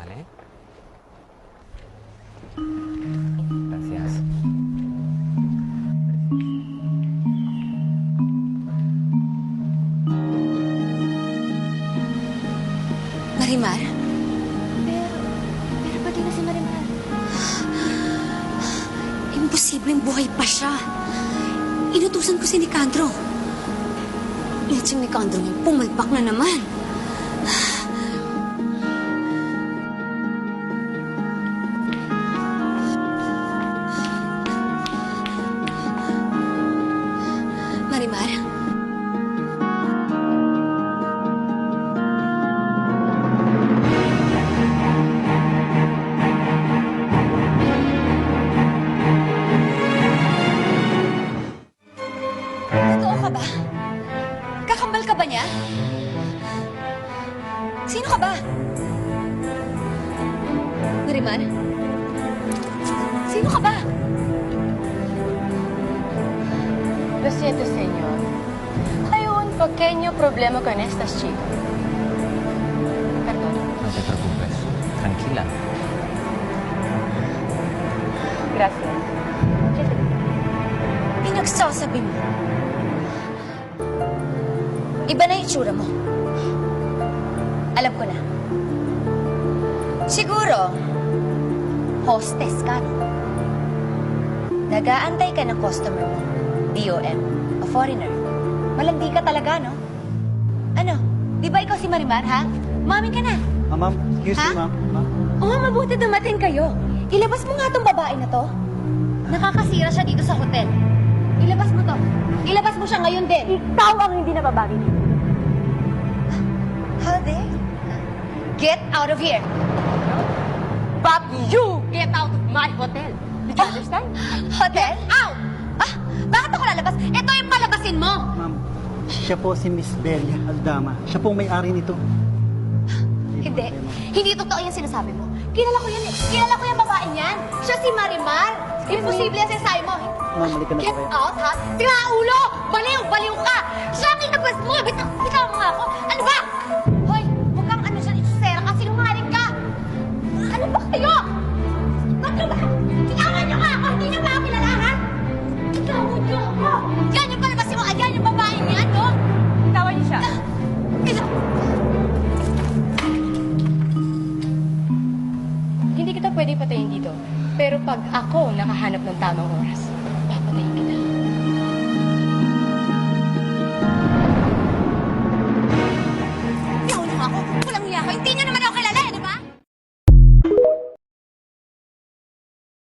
Vale. Gracias. Marimar? Pero pati na si Marimar. Imposibleng buhay pa siya. Inutusan ko si Nicandro. At si Nicandro niya pumalpak na naman. Marimar? Totoo ka ba? Kakambal ka ba niya? Sino ka ba? Marimar? Sino ka ba? Lo siento, señor. Hay un pequeño problema con estas chicas. Perdón. No te preocupes. Tranquila. Gracias. Pinagsasabi mo. Iba na yung itsura mo. Alam ko na. Siguro, hostess ka, no? Nag-aantay ka ng customer mo. DOM. A foreigner. Malandi ka talaga, no? Ano? Di ba ikaw si Marimar, ha? Umamin ka na. Ma'am, excuse me, Ha? ma'am. Ma'am. Oo, mabuti dumating kayo. Ilabas mo nga tong babae na to. Nakakasira siya dito sa hotel. Ilabas mo to. Ilabas mo siya ngayon din. Ikaw ang hindi nababagi dito. How dare you? Get out of here. But you get out of my hotel. Did you understand? Hotel? Out! Ah, bakit ako lalabas? Ito yung palabasin mo. Ma'am, siya po si Miss Belia Aldama. Siya po ang may-ari nito. Hindi. Hindi totoo yung sinasabi mo. Kilala ko yan eh. Kilala ko yung babaeng yan. Siya si Marimar. Imposible yung sinasabi mo. Ma'am, halika na Get po kayo. out, ha? Tira ulo! Baliw! Baliw ka! Siya ang inabas mo! Bitaw mo nga ako! Ano ba? Hoy, mukhang ano siya isusera ka. Sinungaling ka! Ano ba kayo? Ano ba? Tiyawan niyo nga ako! Hindi niyo ba ako kilala, ha? Tiyawan niyo ako! Yan yung palabasin mo! Ayan yung babaeng yan, no? Tawan niyo siya. Hindi kita pwede patayin dito. Pero pag ako nakahanap ng tamang oras, papatayin kita.